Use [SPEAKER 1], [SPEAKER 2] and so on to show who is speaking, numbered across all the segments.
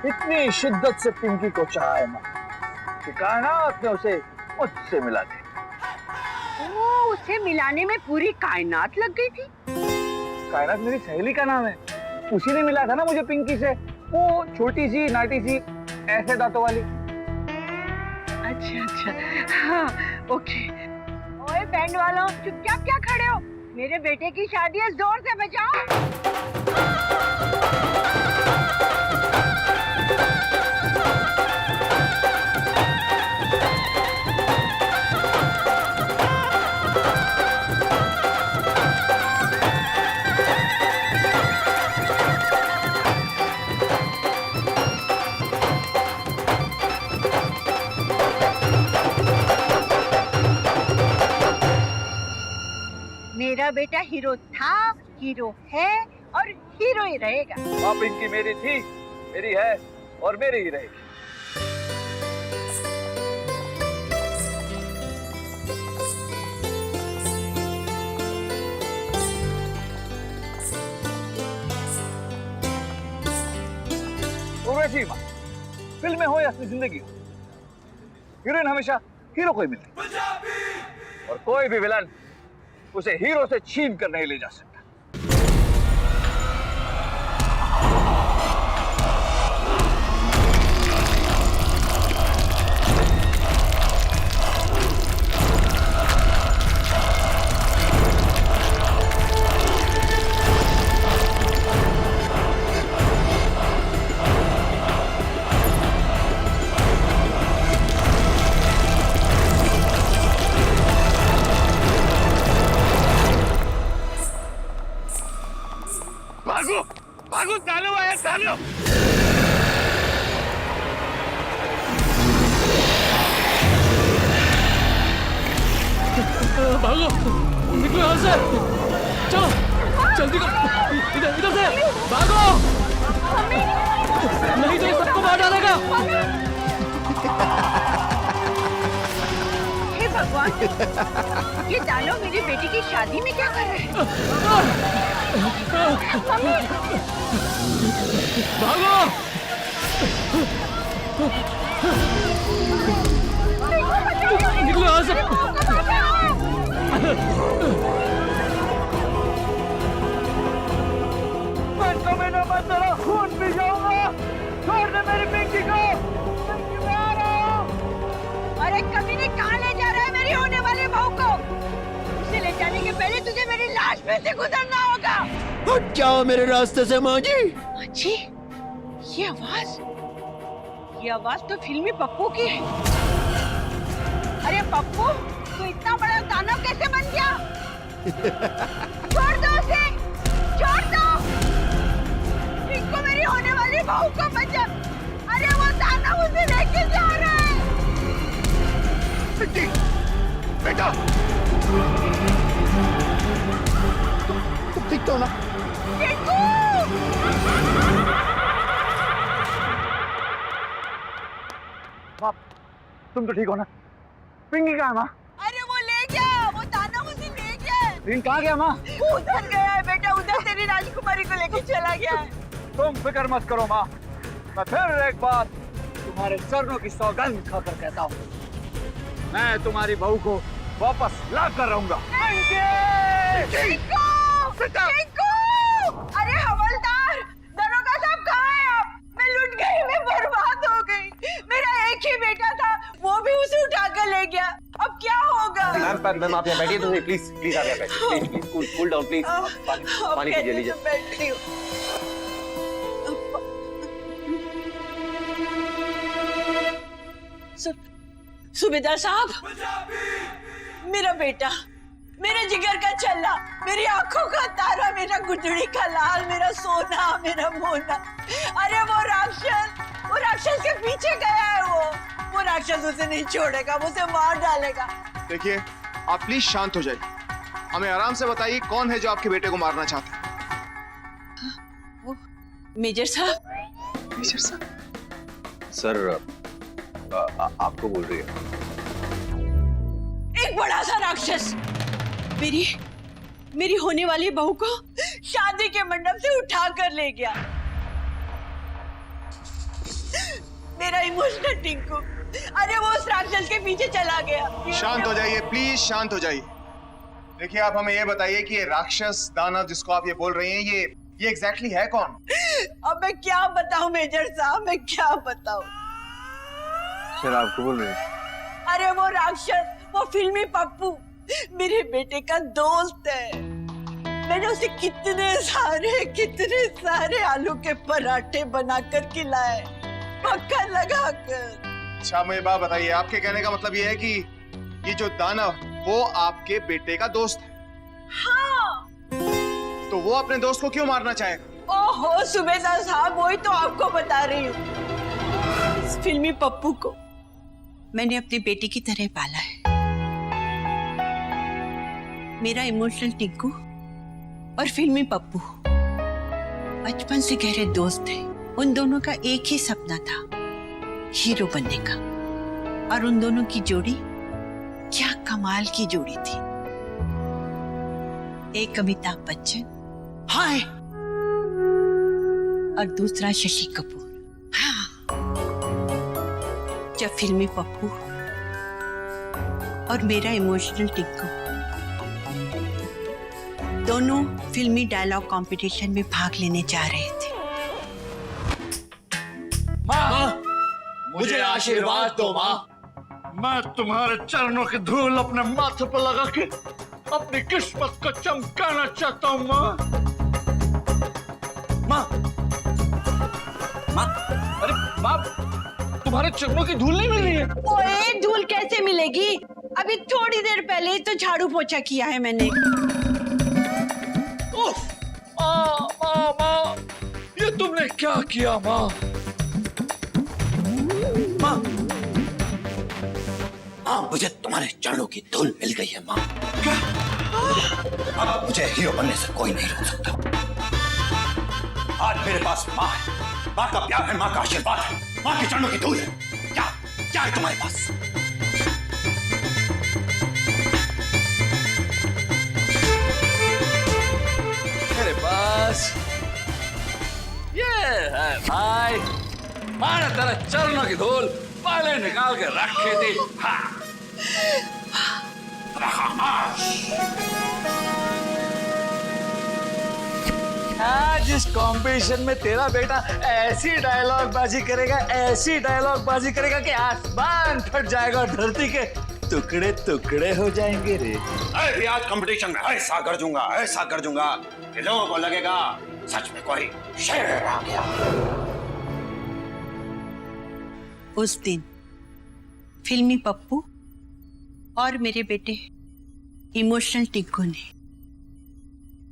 [SPEAKER 1] इतनी शिद्दत से पिंकी को चाहा है ना कि कायनात ने उसे मुझसे मिला दी।
[SPEAKER 2] उसे मिलाने में पूरी कायनात लग गई थी।
[SPEAKER 1] कायनात मेरी सहेली का नाम है, उसी ने मिला था ना मुझे पिंकी से। वो छोटी सी नाटी सी ऐसे दांतों वाली।
[SPEAKER 2] अच्छा हाँ ओके। ओए बैंड वालों, चुपचाप क्या खड़े हो? मेरे बेटे की शादी है, जोर से बजाओ। मेरा बेटा हीरो था, हीरो है और हीरो ही रहेगा।
[SPEAKER 1] हाँ पिंकी मेरी थी, मेरी है और मेरी ही रहेगी। वैसी माँ, फिल्म में हो या अपनी जिंदगी हो, हीरोइन हमेशा हीरो को ही मिलती और कोई भी विलन उसे हीरो से छीन कर नहीं ले जा सकता।
[SPEAKER 3] भागो भागो, चालो आया चालो। भागो, निकलो यहाँ से। चलो जल्दी करो, इधर से भागो, नहीं तो ये सबको मार डालेगा।
[SPEAKER 2] हे भगवान, ये दानव मेरी बेटी की शादी में क्या कर रहे हैं?
[SPEAKER 3] भागो, निकलो यहाँ से।
[SPEAKER 1] मत करो, खून पी जाऊंगा। छोड़ दे मेरी पिंकी को। मैं आ रहा हूं।
[SPEAKER 2] अरे कमीने, कहाँ ले जा रहा है मेरी होने वाली बहू को? उसे ले जाने के पहले तुझे मेरी लाश में से गुजरना होगा।
[SPEAKER 4] हट जाओ मेरे रास्ते से माँ जी।
[SPEAKER 2] जी, ये आवाज तो फिल्मी पप्पू की है। अरे पप्पू, तू इतना बड़ा दानव कैसे बन गया? छोड़ दो उसे, छोड़ दो। इनको मेरी होने वाली बहू को बचा। अरे वो दानव उसे लेके जा रहा है।
[SPEAKER 3] पिंकी, बेटा,
[SPEAKER 4] तुम ठीक तो हो ना?
[SPEAKER 1] बाप, तुम तो ठीक हो ना? पिंकी कहाँ है माँ?
[SPEAKER 2] अरे वो ले गया, वो दानव उसे ले गया।
[SPEAKER 1] पिंकी कहाँ गया माँ?
[SPEAKER 2] उधर गया है बेटा, उधर तेरी राजकुमारी को लेके चला गया है।
[SPEAKER 1] तुम फिक्र मत करो माँ, मैं फिर एक बार तुम्हारे चरणों की सौगंध खाकर कहता हूँ, मैं तुम्हारी बहू को वापस ला कर रहूंगा।
[SPEAKER 2] अरे हवलदार, दरोगा साहब कहाँ है आप? मैं लुट गई, मैं बर्बाद हो गई। मेरा एक ही बेटा था, वो भी उसे उठा कर ले गया। अब क्या होगा?
[SPEAKER 5] मैम आप यहाँ बैठिए तो सही, प्लीज आप यहाँ बैठिए, प्लीज कूल डाउन प्लीज। पानी पीजिए, लीजिए।
[SPEAKER 2] बैठती हूँ। सूबेदार साहब, मेरा बेटा, मेरे जिगर का छल्ला, मेरी आंखों का तारा, मेरा गुदड़ी का लाल, मेरा सोना, मेरा मोना। अरे वो राक्षस के पीछे गया है। वो राक्षस उसे नहीं छोड़ेगा, वो उसे मार डालेगा।
[SPEAKER 6] देखिए, आप प्लीज शांत हो जाइए। हमें आराम से बताइए कौन है जो आपके बेटे को मारना चाहता है।
[SPEAKER 2] वो मेजर साहब।
[SPEAKER 6] मेजर साहब?
[SPEAKER 5] सर आपको बोल रही है।
[SPEAKER 2] एक बड़ा सा राक्षस मेरी होने वाली बहू को शादी के मंडप से उठा कर ले गया। मेरा इमोशनल टिंकू, अरे वो उस राक्षस के पीछे चला गया।
[SPEAKER 6] शांत हो जाइए प्लीज, शांत हो जाइए। देखिए आप हमें ये बताइए कि ये राक्षस दानव जिसको आप ये बोल रही हैं, ये एग्जैक्टली है कौन?
[SPEAKER 2] अब मैं क्या बताऊं मेजर साहब, मैं क्या बताऊं?
[SPEAKER 1] सर आपको बोल रहे हैं?
[SPEAKER 2] अरे वो राक्षस, वो फिल्मी पप्पू मेरे बेटे का दोस्त है। मैंने उसे कितने सारे आलू के पराठे बनाकर खिलाए, मक्खन लगाकर।
[SPEAKER 6] अच्छा मुझे बात बताइए, आपके कहने का मतलब ये है कि ये जो दानव वो आपके बेटे का दोस्त है?
[SPEAKER 2] हाँ।
[SPEAKER 6] तो वो अपने दोस्त को क्यों मारना चाहेगा?
[SPEAKER 2] ओहो सुबेदार साहब, वही तो आपको बता रही हूँ। इस फिल्मी पप्पू को मैंने अपनी बेटी की तरह पाला है। मेरा इमोशनल टिंकू और फिल्मी पप्पू बचपन से गहरे दोस्त थे। उन दोनों का एक ही सपना था, हीरो बनने का। और उन दोनों की जोड़ी क्या कमाल की जोड़ी थी। एक अमिताभ बच्चन, हाय, और दूसरा शशि कपूर। हाँ। जब फिल्मी पप्पू और मेरा इमोशनल टिंकू दोनों फिल्मी डायलॉग कंपटीशन में भाग लेने जा रहे थे।
[SPEAKER 1] माँ, मुझे आशीर्वाद दो माँ। मैं तुम्हारे चरणों की धूल अपने माथे पर लगा के अपनी किस्मत को चमकाना चाहता हूँ माँ। माँ, माँ, अरे माँ, तुम्हारे चरणों की धूल नहीं मिल रही है?
[SPEAKER 2] ओए, धूल कैसे मिलेगी? अभी थोड़ी देर पहले ही तो झाड़ू पोछा किया है मैंने।
[SPEAKER 1] माँ, माँ, माँ, ये तुमने क्या किया माँ? माँ,
[SPEAKER 7] हाँ, मुझे तुम्हारे चरणों की धूल मिल गई है माँ। क्या? अब मुझे हीरो बनने से कोई नहीं रोक सकता। आज मेरे पास माँ है, माँ का प्यार है, माँ का आशीर्वाद है, माँ के चरणों की धूल है। क्या है तुम्हारे पास?
[SPEAKER 1] मेरे पास ये है भाई, मैंने तेरे चरणों की धूल पहले निकाल के रखी थी। हाँ। आज इस कॉम्पिटिशन में तेरा बेटा ऐसी डायलॉग बाजी करेगा कि आसमान फट जाएगा और धरती के टुकड़े टुकड़े हो जाएंगे रे।
[SPEAKER 7] मैं भी आज कंपटीशन में ऐसा गरजूंगा कि लोगों को लगेगा सच में कोई शेर आ गया।
[SPEAKER 2] उस दिन फिल्मी पप्पू और मेरे बेटे इमोशनल टिंकू ने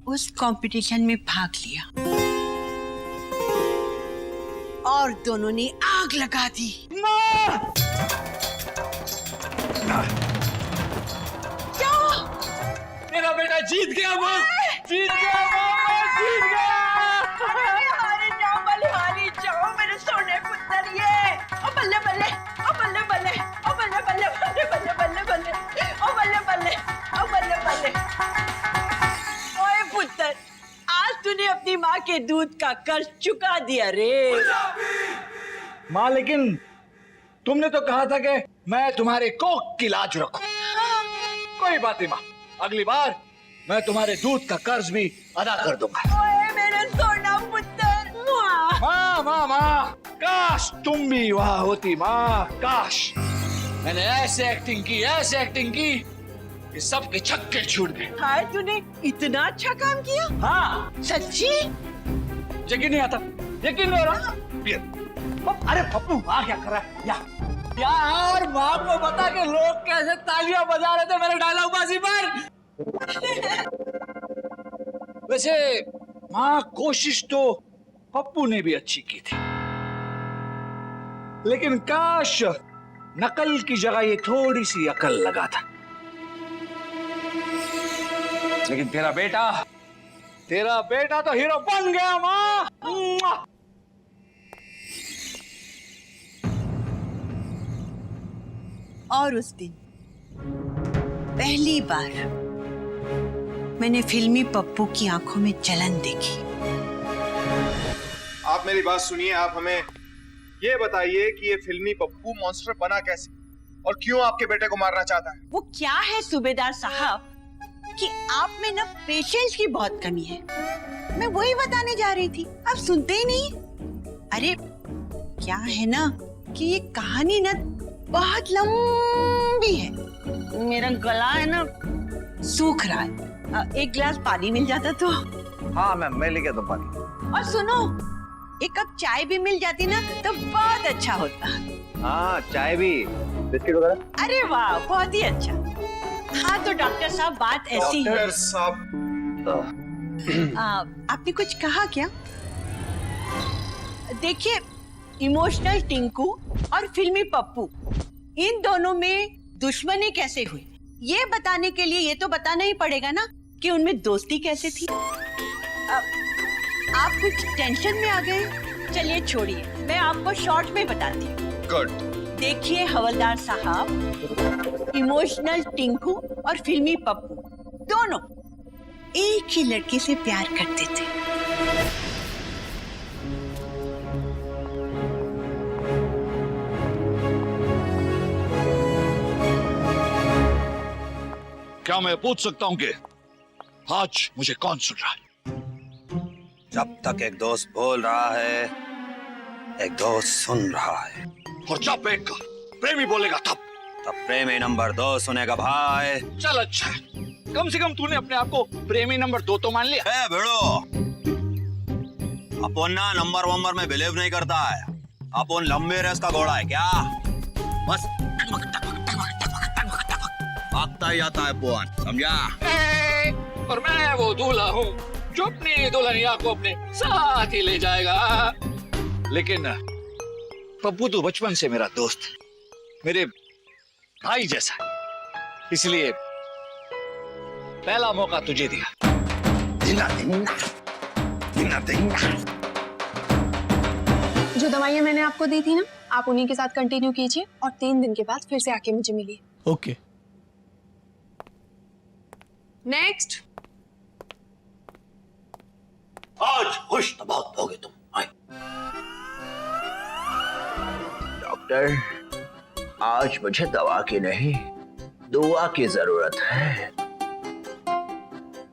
[SPEAKER 2] उस कंपटीशन में भाग लिया और दोनों ने आग लगा दी। क्या?
[SPEAKER 1] मेरा बेटा जीत गया माँ, जीत गया माँ, जीत गया।
[SPEAKER 2] हारी जाओ, भले हारी जाओ मेरे सोने पुत्र। ये ओ बल्ले बल्ले, ओ बल्ले बल्ले, ओ बल्ले बल्ले, बल्ले बल्ले, बल्ले बल्ले, ओ बल्ले बल्ले, ओ बल्ले बल्ले। ओए पुत्र, आज तूने अपनी माँ के दूध का कर्ज चुका दिया रे।
[SPEAKER 1] माँ, लेकिन तुमने तो कहा था कि मैं तुम्हारे कोख की लाज रखूं। कोई बात नहीं माँ, अगली बार मैं तुम्हारे दूध का कर्ज भी अदा कर दूंगा।
[SPEAKER 2] ओए मेरे सोना पुत्र।
[SPEAKER 1] माँ, माँ, माँ, काश तुम भी वहां होती माँ, काश। मैंने ऐसे एक्टिंग की कि सबके छक्के छूट गए।
[SPEAKER 2] हाय, तूने इतना अच्छा काम किया?
[SPEAKER 1] हाँ,
[SPEAKER 2] सच्ची?
[SPEAKER 1] यकीन नहीं आता, यकीन नहीं हो रहा। अरे पप्पू वहाँ क्या कर रहा है? यार माँ को बता के लोग कैसे तालियां बजा रहे थे मेरे डायलॉग बाजी पर। वैसे माँ, कोशिश तो पप्पू ने भी अच्छी की थी, लेकिन काश नकल की जगह ये थोड़ी सी अकल लगा था। लेकिन तेरा बेटा तो हीरो बन गया माँ।
[SPEAKER 2] और उस दिन पहली बार मैंने फिल्मी पप्पू की आंखों में जलन देखी।
[SPEAKER 6] आप मेरी बात सुनिए, आप हमें ये बताइए कि ये फिल्मी पप्पू मॉन्स्टर बना कैसे और क्यों आपके बेटे को मारना चाहता है?
[SPEAKER 2] वो क्या है सूबेदार साहब कि आप में ना पेशेंस की बहुत कमी है। मैं वही बताने जा रही थी, आप सुनते ही नहीं। अरे क्या है ना कि ये कहानी ना बहुत लंबी है। मेरा गला है ना सूख रहा है, एक गिलास पानी मिल जाता तो।
[SPEAKER 1] हाँ मैम, मैं लेके आता हूँ पानी।
[SPEAKER 2] और सुनो, एक कप चाय भी मिल जाती ना तो बहुत अच्छा होता।
[SPEAKER 1] हाँ, चाय भी, बिस्किट वगैरह।
[SPEAKER 2] अरे वाह, बहुत ही अच्छा। हाँ तो डॉक्टर साहब, बात ऐसी है।
[SPEAKER 6] डॉक्टर साहब,
[SPEAKER 2] आपने कुछ कहा क्या? देखिए, इमोशनल टिंकू और फिल्मी पप्पू, इन दोनों में दुश्मनी कैसे हुई, ये बताने के लिए ये तो बताना ही पड़ेगा ना कि उनमें दोस्ती कैसे थी। आप कुछ टेंशन में आ गए? चलिए छोड़िए, मैं आपको शॉर्ट में बताती हूँ।
[SPEAKER 6] गुड।
[SPEAKER 2] देखिए हवलदार साहब, इमोशनल टिंकू और फिल्मी पप्पू दोनों एक ही लड़के से प्यार करते थे।
[SPEAKER 7] क्या मैं पूछ सकता हूँ कि आज मुझे कौन सुन रहा है?
[SPEAKER 8] जब तक एक दोस्त बोल रहा है, एक दोस्त सुन रहा है,
[SPEAKER 7] और जब एक प्रेमी बोलेगा तब
[SPEAKER 8] प्रेमी नंबर 2 सुनेगा भाई।
[SPEAKER 3] चल अच्छा, कम से कम तूने अपने आप को प्रेमी नंबर 2 तो मान लिया।
[SPEAKER 8] ए भिड़ो, अपन ना नंबर वंबर में बिलीव नहीं करता है। अपन लंबे रेस का घोड़ा है क्या, बस भागता ही आता है अपन, समझा?
[SPEAKER 3] और मैं वो दूल्हा हूँ जो अपनी दुल्हनिया को अपने साथ ही ले जाएगा। लेकिन पप्पू तो बचपन से मेरा दोस्त है, मेरे भाई जैसा है, इसलिए पहला मौका तुझे दिया।
[SPEAKER 9] जो दवाइयाँ मैंने आपको दी थी ना, आप उन्हीं के साथ कंटिन्यू कीजिए और 3 दिन के बाद फिर से आके मुझे मिलिए।
[SPEAKER 4] ओके।
[SPEAKER 9] नेक्स्ट।
[SPEAKER 7] आज खुश तो बहुत होगे तुम। आए।
[SPEAKER 1] डॉक्टर, आज मुझे दवा की नहीं, दुआ की जरूरत है।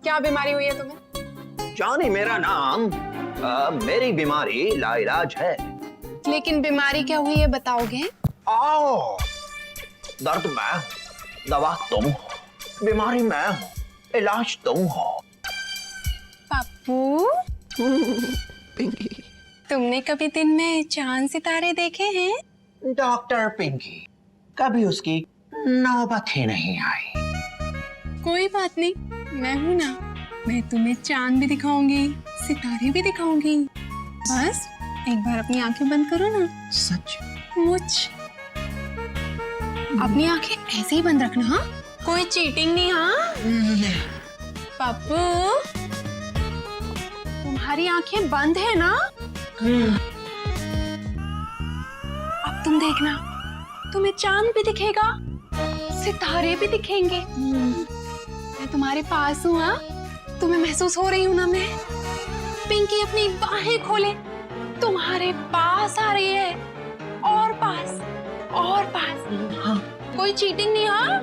[SPEAKER 9] क्या बीमारी हुई है तुम्हें?
[SPEAKER 1] जानी मेरा नाम, मेरी बीमारी लाइलाज है।
[SPEAKER 9] लेकिन बीमारी क्या हुई है बताओगे?
[SPEAKER 1] आओ, दर्द मैं, दवा तुम, बीमारी मैं हूँ, इलाज तुम हो।
[SPEAKER 9] पप्पू, तुमने कभी दिन में चांद सितारे देखे हैं?
[SPEAKER 1] डॉक्टर पिंकी, कभी उसकी नौबत ही नहीं आई।
[SPEAKER 9] कोई बात नहीं, मैं हूं ना, मैं तुम्हें चांद भी दिखाऊंगी, सितारे भी दिखाऊंगी। बस एक बार अपनी आंखें बंद करो ना।
[SPEAKER 1] सच?
[SPEAKER 9] मुझ अपनी आंखें ऐसे ही बंद रखना, हाँ? कोई चीटिंग नहीं, हाँ? पप्पू, तुम्हारी आंखें बंद है ना? अब तुम देखना, तुम्हें चांद भी दिखेगा, सितारे भी दिखेंगे। मैं तुम्हारे पास हूँ, हाँ? तुम्हें महसूस हो रही हूँ ना मैं? पिंकी अपनी बाहें खोले, तुम्हारे पास आ रही है, और पास, और पास। हाँ। कोई चीटिंग नहीं, हाँ?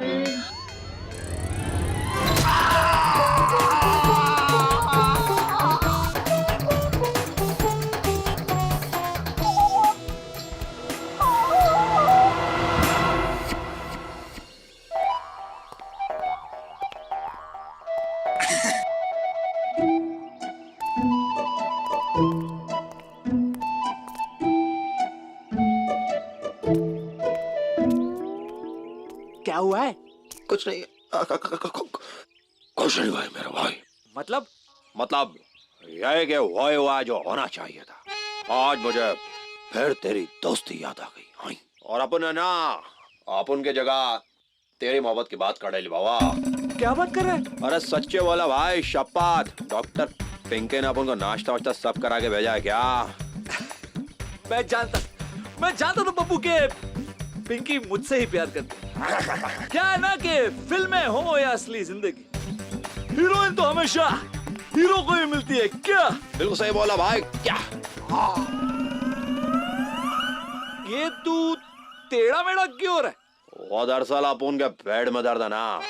[SPEAKER 3] क्या हुआ है?
[SPEAKER 7] कुछ नहीं, कुछ नहीं भाई मेरा भाई।
[SPEAKER 3] मतलब
[SPEAKER 7] यह कि हुआ हुआ जो होना चाहिए था। आज मुझे फिर तेरी दोस्ती याद आ गई। हाँ। और अपन है ना, अपन के जगह तेरी मोहब्बत की बात कर डाली बाबा।
[SPEAKER 3] क्या बात कर रहा है?
[SPEAKER 7] अरे सच्चे वाला भाई, शपथ। डॉक्टर पिंके ने अपन को नाश्ता वाश्ता सब करा के भेजा है क्या?
[SPEAKER 3] मैं जानता था पप्पू के पिंकी मुझसे ही प्यार करती है। क्या है ना कि फिल्में हो या असली जिंदगी, हीरोइन तो हमेशा हीरो को ही मिलती है क्या?
[SPEAKER 7] बिल्कुल सही बोला भाई। क्या?
[SPEAKER 3] ये तू टेढ़ा मेढ़ा क्यों हो रहा है?
[SPEAKER 7] वो दरअसल अपन के पेट में दर्द है ना।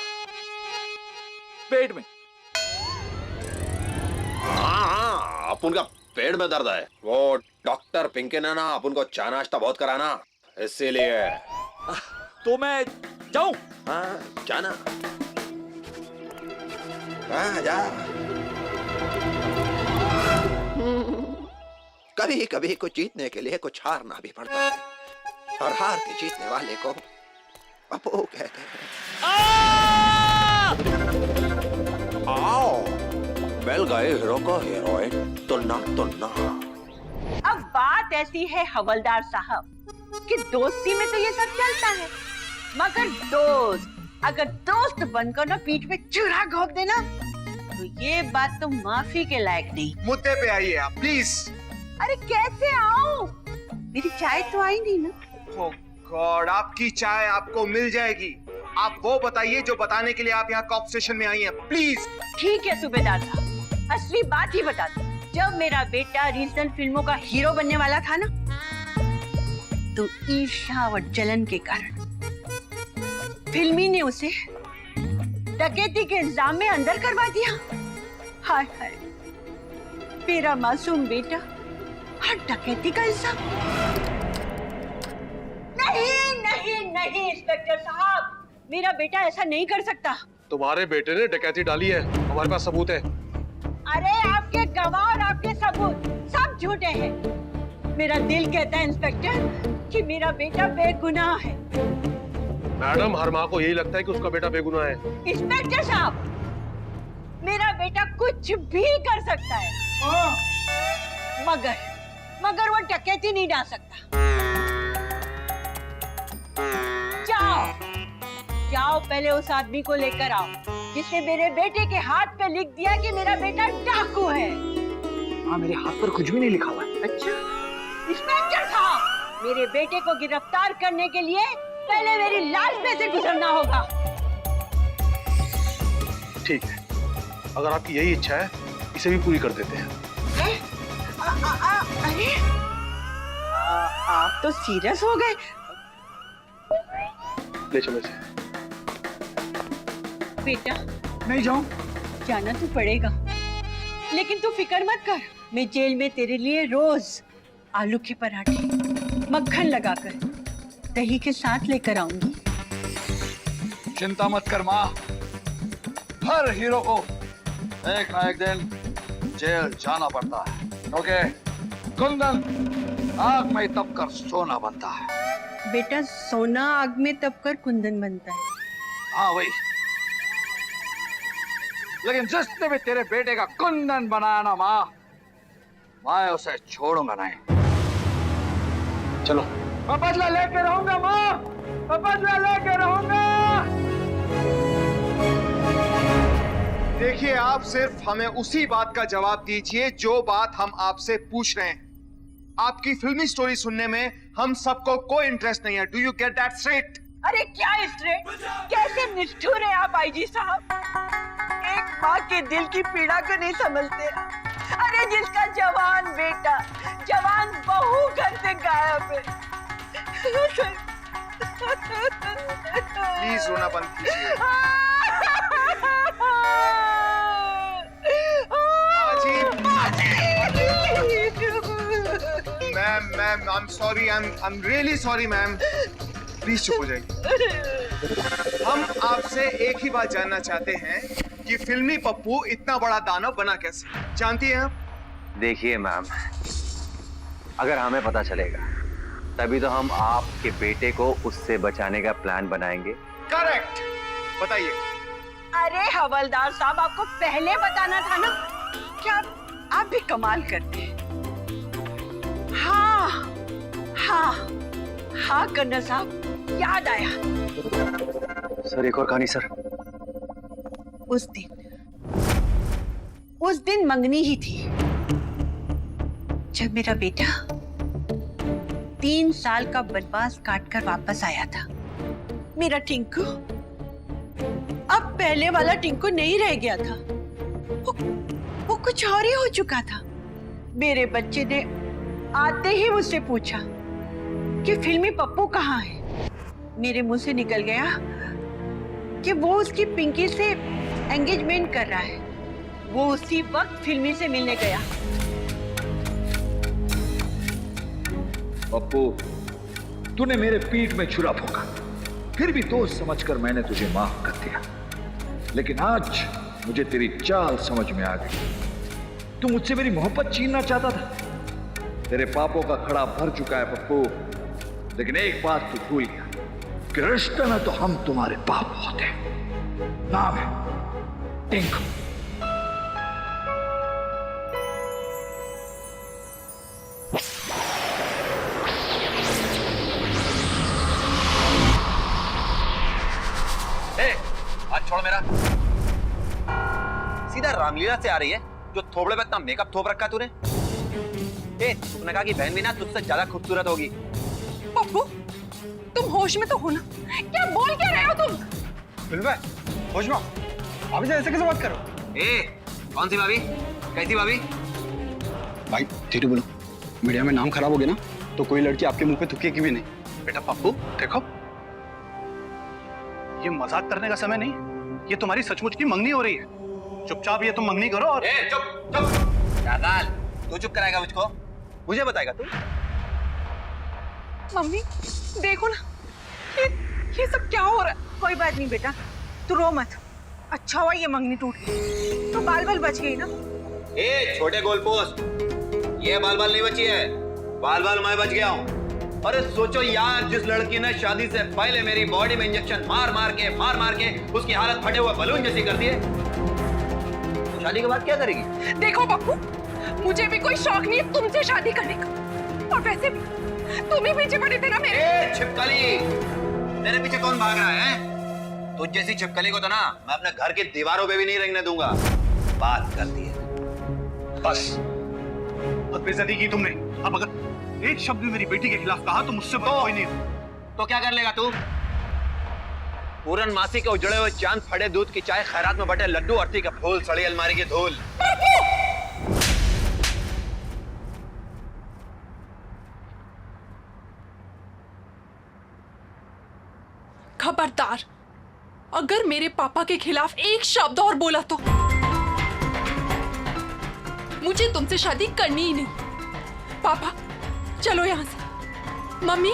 [SPEAKER 3] पेट में?
[SPEAKER 7] हाँ, अपन का पेट में दर्द है। वो डॉक्टर पिंकी ने ना अपन को चाय नाश्ता बहुत कराना, इसीलिए।
[SPEAKER 3] तो मैं जाऊं?
[SPEAKER 7] हाँ, जाना। हाँ, जा। कभी कभी कुछ जीतने के लिए कुछ हारना भी पड़ता है, और हार के जीतने वाले को पप्पू कहते हैं। आओ, मिल गए हीरो को हीरोइन, तुलना तुलना।
[SPEAKER 2] अब बात ऐसी है हवलदार साहब कि दोस्ती में तो ये सब चलता है, मगर अगर दोस्त बनकर ना पीठ पे चूड़ा घोंप देना तो ये बात तो माफी के लायक नहीं।
[SPEAKER 6] मुद्दे पे आइए आप प्लीज।
[SPEAKER 2] अरे कैसे आओ? मेरी चाय तो आई नहीं ना।
[SPEAKER 6] ओह गॉड, आपकी चाय आपको मिल जाएगी। आप वो बताइए जो बताने के लिए आप यहाँ कॉप स्टेशन में आई हैं, प्लीज।
[SPEAKER 2] ठीक है सूबेदार साहब, असली बात ही बता दो। जब मेरा बेटा रीजनल फिल्मों का हीरो बनने वाला था ना, तो ईर्ष्या और जलन के कारण फिल्मी ने उसे डकैती के इल्जाम में अंदर करवा दिया। हाय हाय, मेरा मासूम बेटा और डकैती का इल्जाम। नहीं नहीं नहीं इंस्पेक्टर साहब, मेरा बेटा ऐसा नहीं कर सकता।
[SPEAKER 10] तुम्हारे बेटे ने डकैती डाली है, हमारे पास सबूत है।
[SPEAKER 2] अरे आपके गवाह और आपके सबूत सब झूठे हैं। मेरा दिल कहता है इंस्पेक्टर कि मेरा बेटा बेगुनाह है।
[SPEAKER 10] मैडम, हर माँ को यही लगता है कि उसका बेटा बेगुनाह है।
[SPEAKER 2] इंस्पेक्टर साहब, मेरा बेटा कुछ भी कर सकता है, मगर वो डकैती नहीं डाल सकता। जाओ पहले उस आदमी को लेकर आओ जिसने मेरे बेटे के हाथ पे लिख दिया कि मेरा बेटा डाकू है।
[SPEAKER 1] हाँ, मेरे हाथ पर कुछ भी नहीं लिखा हुआ है।
[SPEAKER 2] अच्छा इंस्पेक्टर साहब, मेरे बेटे को गिरफ्तार करने के लिए पहले मेरी लाश में से गुजरना होगा।
[SPEAKER 10] ठीक है, अगर आपकी यही इच्छा है, इसे भी पूरी कर देते हैं।
[SPEAKER 2] अरे आप तो सीरियस हो गए।
[SPEAKER 10] ले चलो इसे।
[SPEAKER 2] बेटा
[SPEAKER 1] नहीं जाऊं?
[SPEAKER 2] जाना तो पड़ेगा, लेकिन तू फिक्र मत कर। मैं जेल में तेरे लिए रोज आलू के पराठे मक्खन लगाकर दही के साथ लेकर आऊंगी।
[SPEAKER 3] चिंता मत कर माँ, हर हीरो को एक ना एक दिन जेल जाना पड़ता है। ओके, कुंदन आग में तप कर सोना बनता है।
[SPEAKER 2] बेटा, सोना आग में तप कर कुंदन बनता है।
[SPEAKER 3] हाँ वही, लेकिन जिसने भी तेरे बेटे का कुंदन बनाया ना माँ, मैं उसे छोड़ूंगा नहीं।
[SPEAKER 10] चलो,
[SPEAKER 3] मैं बदला लेके रहूंगा माँ, मैं बदला लेके रहूंगा।
[SPEAKER 6] देखिए, आप सिर्फ हमें उसी बात का जवाब दीजिए जो बात हम आपसे पूछ रहे हैं। आपकी फिल्मी स्टोरी सुनने में हम सबको कोई इंटरेस्ट नहीं है। Do you get that straight?
[SPEAKER 2] अरे क्या स्ट्रेट? कैसे निष्ठुर है आप आईजी साहब। एक माँ के दिल की पीड़ा को नहीं समझते। अरे जिसका जवान बेटा, जवान बहू घर से गायब है।
[SPEAKER 6] प्लीज रोना बंद कीजिए। Ma'am, I am sorry, I am really sorry ma'am. Please चुप हो जाइए। हम आपसे एक ही बात जानना चाहते हैं कि फिल्मी पप्पू इतना बड़ा दानव बना कैसे? जानती हैं आप?
[SPEAKER 5] देखिए मैम, अगर हमें पता चलेगा तभी तो हम आपके बेटे को उससे बचाने का प्लान बनाएंगे।
[SPEAKER 6] करेक्ट, बताइए।
[SPEAKER 2] अरे हवलदार साहब, आपको पहले बताना था ना। क्या आप भी कमाल करते हैं। हाँ हाँ हाँ कर्नल साहब, याद आया।
[SPEAKER 5] सर, एक और कहानी सर।
[SPEAKER 2] उस दिन मंगनी ही थी जब मेरा बेटा 3 साल का वनवास काटकर वापस आया था। मेरा टिंकू अब पहले वाला टिंकू नहीं रह गया था। वो कुछ और ही हो चुका था। मेरे बच्चे ने आते ही मुझसे पूछा, कि फिल्मी पप्पू कहाँ है। मेरे मुंह से निकल गया कि वो उसकी पिंकी से एंगेजमेंट कर रहा है। वो उसी वक्त फिल्मी से मिलने गया।
[SPEAKER 1] पप्पू, तूने मेरे पीठ में छुरा फूंका, फिर भी दोस्त समझकर मैंने तुझे माफ कर दिया। लेकिन आज मुझे तेरी चाल समझ में आ गई। तू मुझसे मेरी मोहब्बत छीनना चाहता था। तेरे पापों का खड़ा भर चुका है पप्पू, लेकिन एक बात तू भूल गया कि रिश्ते में तो हम तुम्हारे पाप होते हैं। नाम है टिंकू।
[SPEAKER 5] हाथ छोड़ मेरा। सीधा रामलीला से आ रही है जो थोबड़े पे इतना मेकअप थोप रखा तूने। तूने कहा कि बहन भी ना तुझसे ज्यादा खूबसूरत होगी।
[SPEAKER 9] पप्पू, तुम होश में तो हो ना? क्या बोल क्या रहे हो तुम?
[SPEAKER 6] फिल्म होश में अभी से ऐसे कैसे बात करो?
[SPEAKER 5] कौन सी भाभी? कैसी भाभी?
[SPEAKER 8] भाई धीरे बोलो, मीडिया में नाम खराब हो गया ना तो कोई लड़की आपके मुंह पे थूकेगी भी नहीं।
[SPEAKER 10] बेटा पप्पू देखो, ये मजाक करने का समय नहीं, ये तुम्हारी सचमुच की मंगनी हो रही है। चुपचाप ये तुम मंगनी करो और
[SPEAKER 5] चुप चुप। शागाल, तू चुप कराएगा मुझको? मुझे बताएगा तू?
[SPEAKER 9] मम्मी देखो ना, ये सब क्या हो रहा है?
[SPEAKER 2] कोई बात नहीं बेटा, तू रो मत। अच्छा हुआ ये मंगनी टूट गई, तो बाल बाल बच गई ना।
[SPEAKER 5] छोटे गोलपोस्ट, ये बाल बाल नहीं बची है, बाल बाल मैं बच गया हूँ। अरे सोचो यार, जिस लड़की ने शादी से पहले मेरी बॉडी में इंजेक्शन मार मार के उसकी हालत फटे हुए बलून जैसी कर दी है, तो शादी के बाद क्या करेगी?
[SPEAKER 9] देखो पप्पू, मुझे भी कोई शौक नहीं है तुमसे शादी करने का, और वैसे भी तुम ही पीछे पड़े थे ना मेरे।
[SPEAKER 5] छिपकली, तेरे पीछे कौन भाग रहा है? तुझ जैसी छिपकली को तो ना मैं अपने घर की दीवारों पे भी नहीं रंगने दूंगा। बात कर दी है
[SPEAKER 10] बस। बहुत बेइज्जती की तुमने। अब अगर एक शब्द भी मेरी बेटी के खिलाफ कहा तो मुझसे बड़ा कोई नहीं हो।
[SPEAKER 5] तो क्या कर लेगा तू? पूरन मासी के उजड़े हुए चांद, फटे दूध की चाय, खैरात में बटे लड्डू, अर्थी के फूल, सड़ी अलमारी की धूल।
[SPEAKER 9] खबरदार, अगर मेरे पापा के खिलाफ एक शब्द और बोला तो मुझे तुमसे शादी करनी ही नहीं। पापा चलो यहां से। मम्मी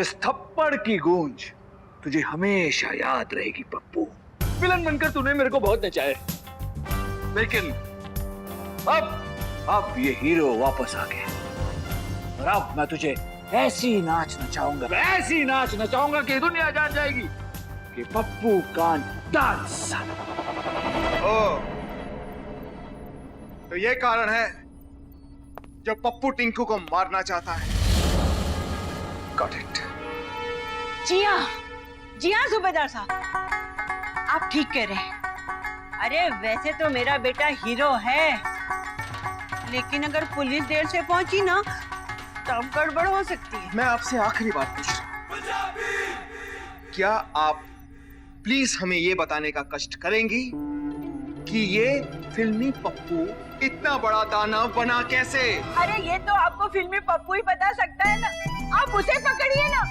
[SPEAKER 1] इस थप्पड़ की गूंज तुझे हमेशा याद रहेगी पप्पू। विलन बनकर तूने मेरे को बहुत नचाया, लेकिन अब ये हीरो वापस आ गया, और अब मैं तुझे ऐसी नाच नचाऊंगा कि दुनिया जान जाएगी कि पप्पू का डांस।
[SPEAKER 6] तो ये कारण है जो पप्पू टिंकू को मारना चाहता है। Got it.
[SPEAKER 2] जी हाँ सूबेदार साहब, आप ठीक कह रहे हैं। अरे वैसे तो मेरा बेटा हीरो है, लेकिन अगर पुलिस देर से पहुंची ना तब गड़बड़ हो सकती है।
[SPEAKER 6] मैं आपसे आखिरी बात पूछ रहा हूं, क्या आप प्लीज हमें ये बताने का कष्ट करेंगी कि ये फिल्मी पप्पू इतना बड़ा दानव बना कैसे?
[SPEAKER 2] अरे ये तो आपको फिल्मी पप्पू ही बता सकता है ना, आप उसे पकड़िए ना।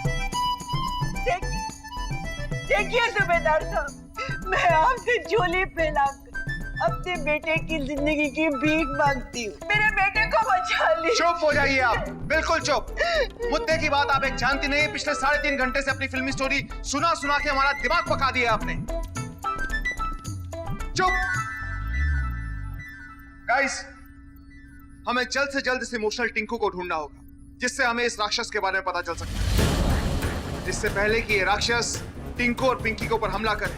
[SPEAKER 2] देखिए सूबेदार साहब, मैं आपसे झोली फैलाकर अपने बेटे की जिंदगी की भीख मांगती हूँ। मेरे बेटे को बचा लीजिए।
[SPEAKER 6] चुप हो जाइए आप, बिल्कुल चुप। मुद्दे की बात आप एक जानती नहीं। पिछले 3.5 घंटे से अपनी फिल्मी स्टोरी सुना के हमारा दिमाग पका दिया आपने। चुप। गाइस, हमें जल्द से जल्द इस इमोशनल टिंकू को ढूंढना होगा, जिससे हमें इस राक्षस के बारे में पता चल सकता है। इससे पहले कि ये राक्षस टिंकू और पिंकी के ऊपर हमला करे,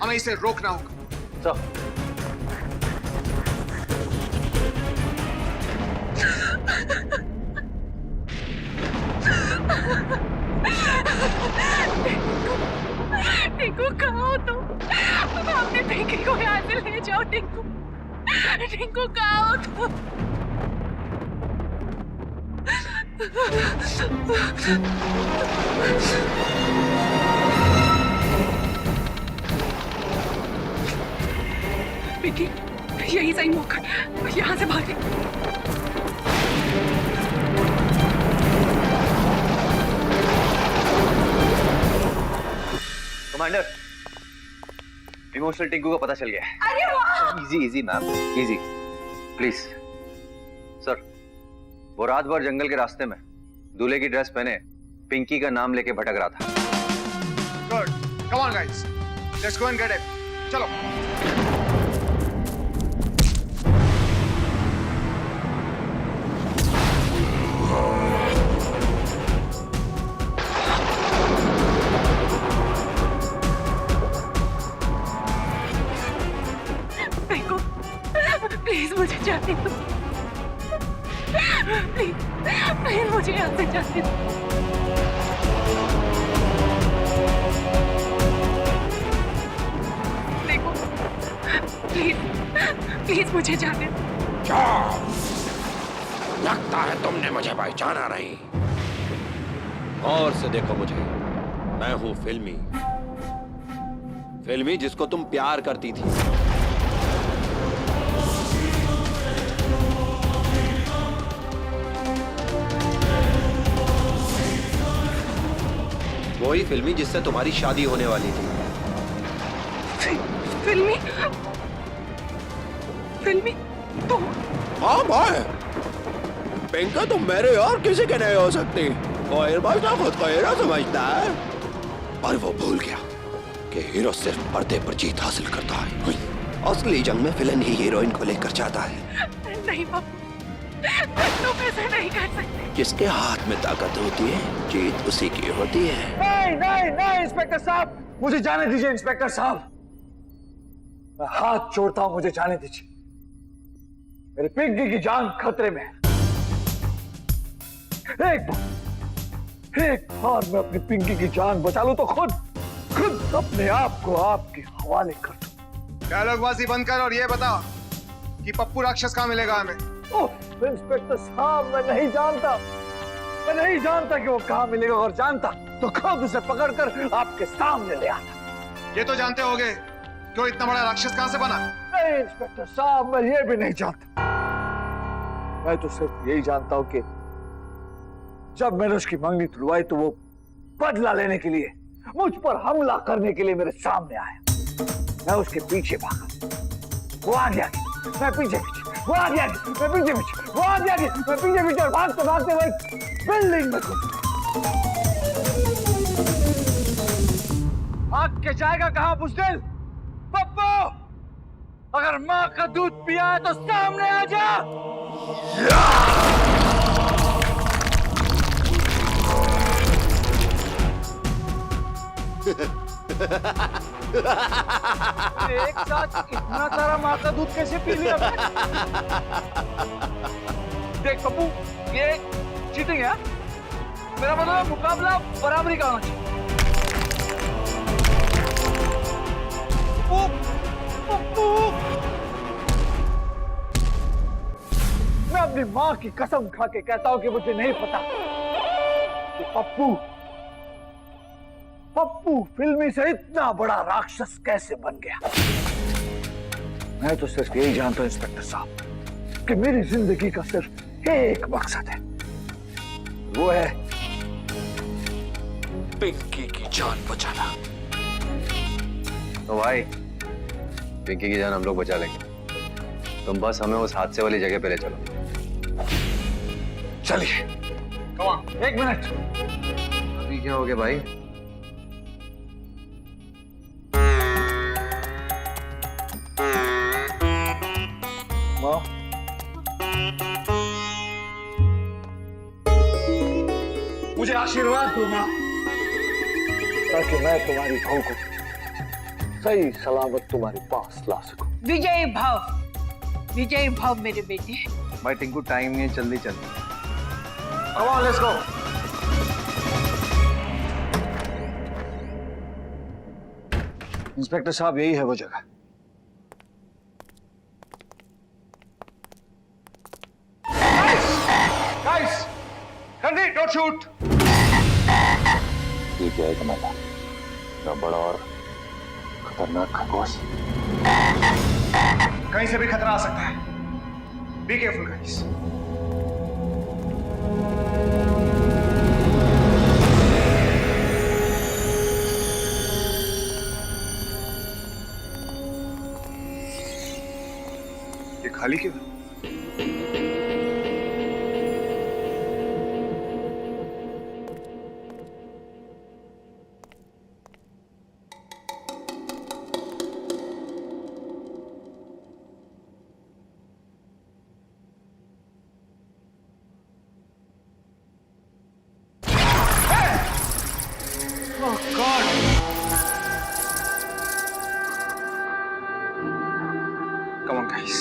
[SPEAKER 6] हमें इसे रोकना होगा।
[SPEAKER 9] टिंकू कहाँ हो तुम? अपने पिंकी को यहाँ से ले जाओ। टिंकू कहाँ हो तुम? विकी, यही सही मौका, यहाँ से भागे।
[SPEAKER 5] कमांडर, इमोशनल टिंकू को पता चल गया है।
[SPEAKER 2] अरे वाह!
[SPEAKER 5] Easy easy ma'am, easy please. Sir, वो रात भर जंगल के रास्ते में दूल्हे की ड्रेस पहने पिंकी का नाम लेके भटक रहा था।
[SPEAKER 6] Good, come on guys, let's go and get it. चलो।
[SPEAKER 9] देखो, प्लीज मुझे जाने दो। प्लीज, प्लीज मुझे यहाँ से जाने दो। देखो, प्लीज, प्लीज मुझे जाने दो।
[SPEAKER 7] जाओ। लगता है तुमने मुझे पहचाना नहीं। और से देखो मुझे, मैं हूं फिल्मी। फिल्मी जिसको तुम प्यार करती थी। वही फिल्मी जिससे तुम्हारी शादी होने वाली थी।
[SPEAKER 9] फिल्मी, फिल्मी तुम?
[SPEAKER 7] हाँ भाई, पिंका तुम मेरे और किसी के नहीं हो सकती। वो इरबाज़ खुद को हीरो समझता है, पर वो भूल गया कि हीरो सिर्फ पर्दे पर जीत हासिल करता है। असली जंग में विलन ही हीरोइन को लेकर जाता है।
[SPEAKER 9] नहीं बाबू, तुम ऐसा नहीं कर सकते।
[SPEAKER 7] जिसके हाथ में ताकत होती है, जीत उसी की होती है।
[SPEAKER 1] नहीं नहीं नहीं इंस्पेक्टर साहब, मुझे जाने दीजिए इंस्पेक्टर साहब। मैं हाथ जोड़ता हूं, मुझे जाने दीजिए। मेरी पिंकी की जान खतरे में है। एक बार मैं अपनी पिंकी की जान बचा लूं तो खुद अपने आप को आपके हवाले कर दूं।
[SPEAKER 6] डायलॉगबाजी बंद कर और ये बता कि पप्पू राक्षस कहाँ मिलेगा हमें।
[SPEAKER 1] ओह इंस्पेक्टर साहब, मैं नहीं जानता कि वो कहाँ मिलेगा, और जानता तो खुद उसे पकड़कर आपके सामने ले आता।
[SPEAKER 6] ये तो जानते होगे कि वो इतना बड़ा राक्षस कहाँ से बना।
[SPEAKER 1] नहीं इंस्पेक्टर साहब, मैं ये भी नहीं जानता। मैं तो सिर्फ यही जानता हूं कि जब मैंने उसकी मंगनी तुड़वाई तो वो बदला लेने के लिए, मुझ पर हमला करने के लिए मेरे सामने आया। मैं उसके पीछे भागा, वो आगे आगे, मैं पीछे पीछे, वो आगे आगे, मैं पीछे पीछे, वो आगे आगे, मैं पीछे पीछे, और भागते भागते वो एक बिल्डिंग में घुस गया। आग के जाएगा कहां बुज़दिल? पप्पू, अगर मां का दूध पिया है तो सामने आ जा। एक साथ इतना सारा मां का दूध कैसे पी लिया? देख पप्पू, ये चीटिंग है। मेरा मतलब मुकाबला बराबरी का होना चाहिए। पप्पू, मैं अपनी मां की कसम खा के कहता हूं कि मुझे नहीं पता कि पप्पू फिल्मी से इतना बड़ा राक्षस कैसे बन गया। मैं तो सिर्फ यही जानता हूं इंस्पेक्टर साहब कि मेरी जिंदगी का सिर्फ एक मकसद है, वो है
[SPEAKER 7] पिंकी की जान बचाना।
[SPEAKER 5] तो भाई, पिंकी की जान हम लोग बचा लेंगे। तुम बस हमें उस हादसे वाली जगह पे ले चलो।
[SPEAKER 1] चलिए। Come on, 1 minute.
[SPEAKER 5] अभी क्या हो गया भाई?
[SPEAKER 1] माँ, मुझे आशीर्वाद दो माँ, ताकि मैं तुम्हारी बहू को सही सलामत तुम्हारे पास ला सकूं।
[SPEAKER 2] विजयी भाव मेरे बेटे।
[SPEAKER 5] भाई टिंकू, टाइम नहीं है, जल्दी चल।
[SPEAKER 1] Come on, let's go. Inspector साहब, यही है वो जगह। Guys,
[SPEAKER 6] Gandhi, don't shoot.
[SPEAKER 1] ये क्या है कमाला? इतना बड़ा और खतरनाक खरगोश
[SPEAKER 6] कहीं से भी खतरा आ सकता है। Be careful guys. ये खाली क्यों है? Oh God! Come on, guys.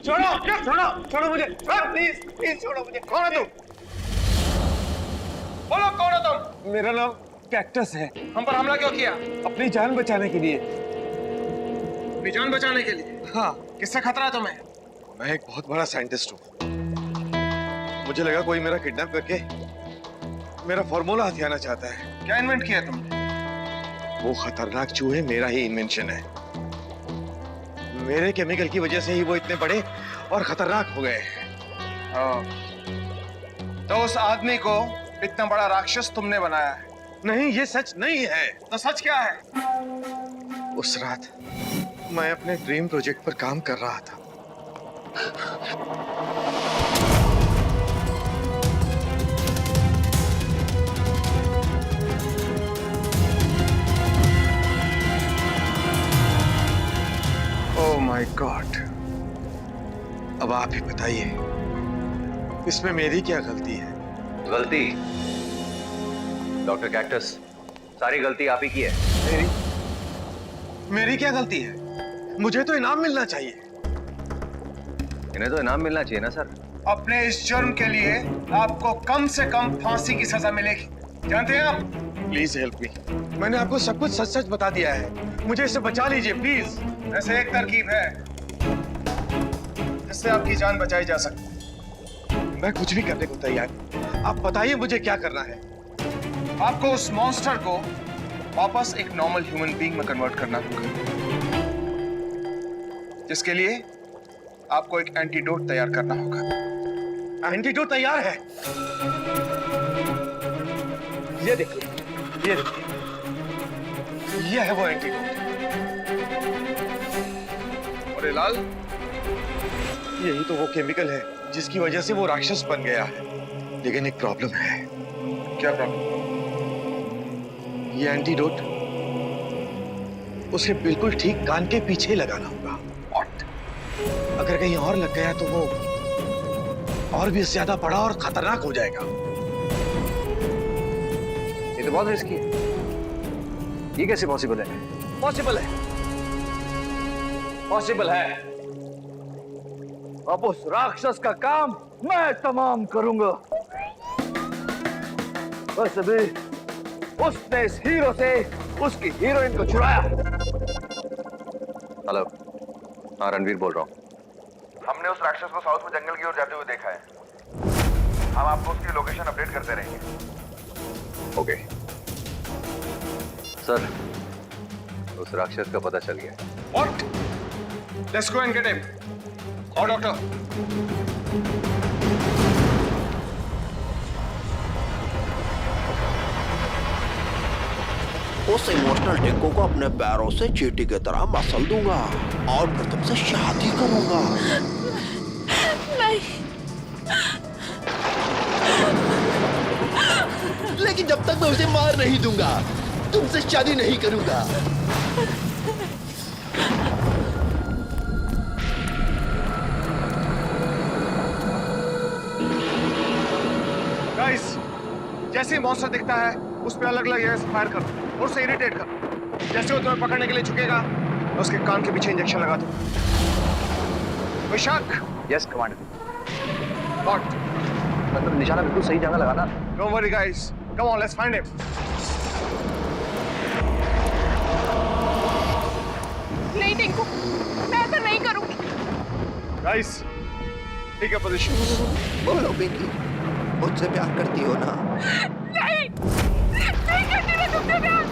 [SPEAKER 6] छोड़ो मुझे, छोड़ो मुझे, प्लीज प्लीज छोड़ो मुझे। कौन है तू? बोलो कौन है तुम? मेरा नाम कैक्टस है। हम पर हमला क्यों किया? अपनी जान बचाने के लिए। अपनी जान बचाने के लिए? हाँ। किससे खतरा है तुम्हें? मैं एक बहुत बड़ा साइंटिस्ट हूँ। मुझे लगा कोई मेरा किडनैप करके मेरा फॉर्मूला हथियाना चाहता है। क्या इन्वेंट किया तुमने? वो खतरनाक चूहे मेरा ही इन्वेंशन है। मेरे केमिकल की वजह से ही वो इतने बड़े और खतरनाक हो गए। तो उस आदमी को इतना बड़ा राक्षस तुमने बनाया है? नहीं, ये सच नहीं है। तो सच क्या है? उस रात मैं अपने ड्रीम प्रोजेक्ट पर काम कर रहा था। Oh my God. अब आप ही बताइए, इसमें मेरी क्या गलती है?
[SPEAKER 5] गलती? डॉक्टर कैक्टस, सारी गलती आप ही की है।
[SPEAKER 6] मेरी क्या गलती है? मुझे तो इनाम मिलना चाहिए।
[SPEAKER 5] इन्हें तो इनाम मिलना चाहिए ना सर।
[SPEAKER 6] अपने इस जुर्म के लिए आपको कम से कम फांसी की सजा मिलेगी, जानते हैं आप? Please help me. मैंने आपको सब कुछ सच सच बता दिया है। मुझे इससे बचा लीजिए प्लीज। ऐसे एक तरकीब है जिससे आपकी जान बचाई जा सकती। मैं कुछ भी करने को तैयार हूं। आप बताइए मुझे क्या करना है? आपको उस मॉन्स्टर को वापस एक नॉर्मल ह्यूमन बीइंग में कन्वर्ट करना होगा, जिसके लिए आपको एक एंटीडोट तैयार करना होगा। एंटीडोट तैयार है। ये देखिए, ये देखिए, ये है वो एंटीडोट। और ये लाल, यही तो वो केमिकल है जिसकी वजह से वो राक्षस बन गया है। लेकिन एक प्रॉब्लम है। क्या प्रॉब्लम? ये एंटीडोट उसे बिल्कुल ठीक कान के पीछे लगाना होगा। अगर कहीं और लग गया तो वो और भी ज्यादा बड़ा और खतरनाक हो जाएगा।
[SPEAKER 1] ये तो बहुत रिस्की है। ये कैसे पॉसिबल है? पॉसिबल है, पॉसिबल है। अब उस राक्षस का काम मैं तमाम करूंगा। बस अभी उसने इस हीरो से उसकी हीरोइन को चुराया।
[SPEAKER 5] हेलो, हाँ रणवीर बोल रहा हूँ।
[SPEAKER 11] हमने उस राक्षस को साउथ में जंगल की ओर जाते हुए देखा है। हम आपको उसकी लोकेशन अपडेट करते रहेंगे।
[SPEAKER 5] ओके सर, उस राक्षस का पता चल गया।
[SPEAKER 6] What? Let's go and get him. और डॉक्टर,
[SPEAKER 7] उस इमोशनल टिक्को को अपने पैरों से चींटी की तरह मसल दूंगा और फिर तुमसे शादी करूंगा।
[SPEAKER 2] नहीं।
[SPEAKER 4] लेकिन जब तक मैं उसे मार नहीं दूंगा, तुमसे शादी नहीं करूंगा।
[SPEAKER 6] जैसे ही मॉन्स्टर दिखता है उस पर अलग अलग जगह से फायर कर और उसे इरिटेट कर। जैसे वो तुम्हें पकड़ने के लिए झुकेगा उसके कान के पीछे इंजेक्शन लगा दो। कोई शक?
[SPEAKER 1] Yes commander.
[SPEAKER 6] व्हाट?
[SPEAKER 1] मतलब निशाना बिल्कुल सही जगह लगाना।
[SPEAKER 6] Don't worry guys, come on let's find him.
[SPEAKER 9] नहीं टिंकू, मैं ऐसा नहीं करूंगी।
[SPEAKER 6] गाइस ठीक है पोजीशन।
[SPEAKER 7] बोलो पिंकी, मुझसे प्यार करती हो ना?
[SPEAKER 9] नहीं, नहीं करती मैं तुमसे प्यार।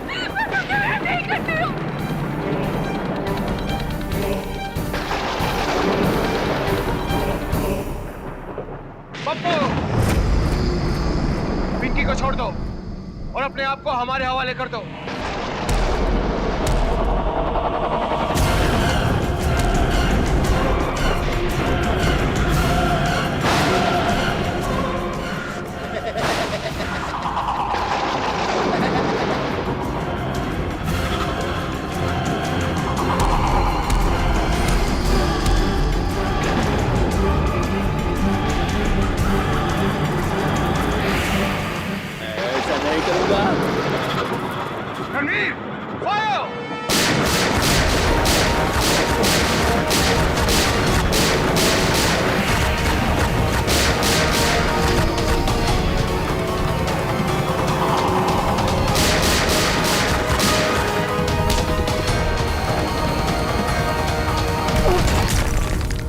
[SPEAKER 9] मैं तुमसे प्यार नहीं करती हूँ।
[SPEAKER 6] पप्पू, पिंकी को छोड़ दो और अपने आप को हमारे हवाले कर दो।
[SPEAKER 7] ऐसा नहीं करूंगा।
[SPEAKER 6] रणवीर, फायर!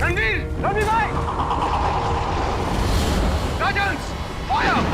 [SPEAKER 6] रणवीर, रणवीर भाई! राजन्स, फायर!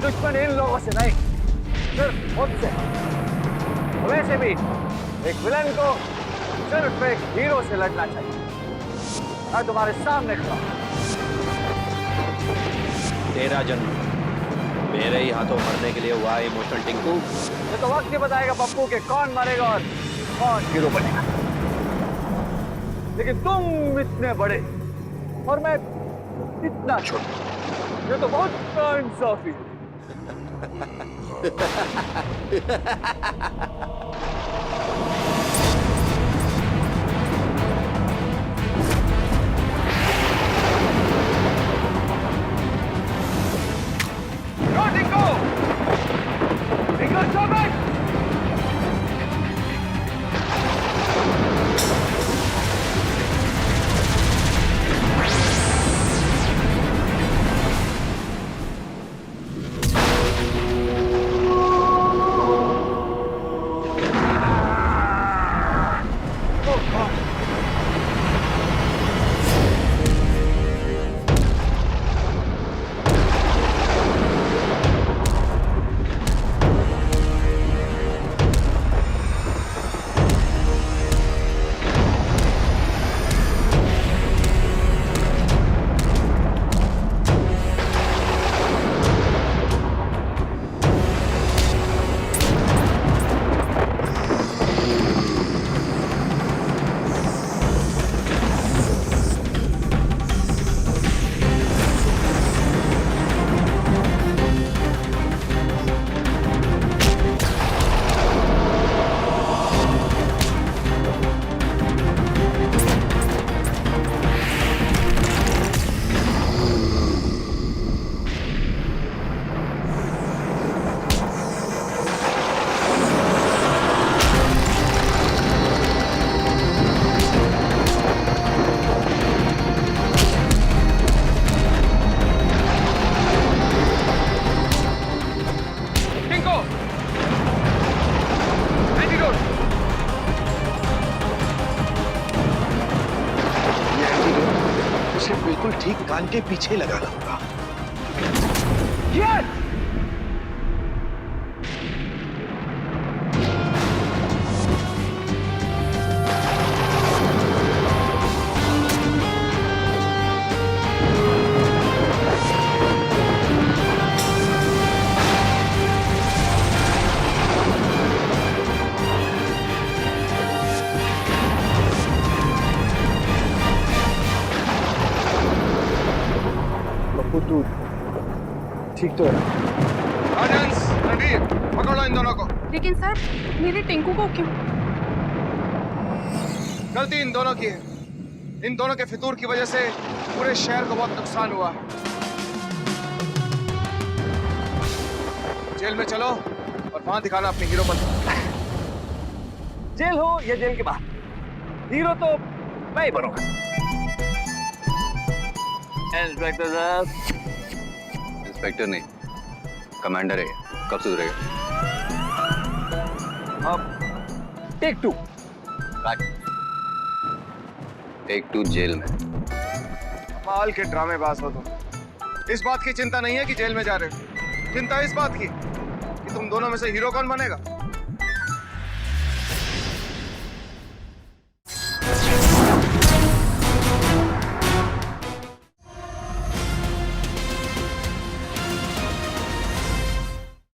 [SPEAKER 1] दुश्मन इन लोगों से नहीं, सिर्फ मुझसे। वैसे भी एक विलन को सिर्फ एक हीरो से लड़ना चाहिए। मैं तुम्हारे सामने खड़ा हूं।
[SPEAKER 7] तेरा जन्म मेरे ही हाथों मरने के लिए हुआ है इमोशनल टिंकू।
[SPEAKER 1] ये तो वक्त ही बताएगा पप्पू के कौन मरेगा और कौन हीरो बनेगा। लेकिन तुम इतने बड़े और मैं इतना छोटा, ये तो बहुत नाइंसाफी है।
[SPEAKER 6] बिल्कुल ठीक कान के पीछे लगा लाऊंगा।
[SPEAKER 1] Yes!
[SPEAKER 6] पप्पू तू ठीक तो है? राजंस, रणवीर, पकड़ो इन दोनों को।
[SPEAKER 9] लेकिन सर मेरे टिंकू को क्यों?
[SPEAKER 6] गलती इन दोनों की है। इन दोनों के फितूर की वजह से पूरे शहर को बहुत नुकसान हुआ है। जेल में चलो और वहां दिखाना अपनी हीरो पर।
[SPEAKER 1] जेल हो या जेल के बाहर, हीरो तो मैं ही बनूंगा। इंस्पेक्टर साहब।
[SPEAKER 5] इंस्पेक्टर नहीं, कमांडर है। कब सुधरेगा?
[SPEAKER 1] अब टेक 2।
[SPEAKER 5] टेक 2 जेल में।
[SPEAKER 6] कमाल के ड्रामेबाज हो तुम। इस बात की चिंता नहीं है कि जेल में जा रहे हो, चिंता इस बात की कि तुम दोनों में से हीरो कौन बनेगा।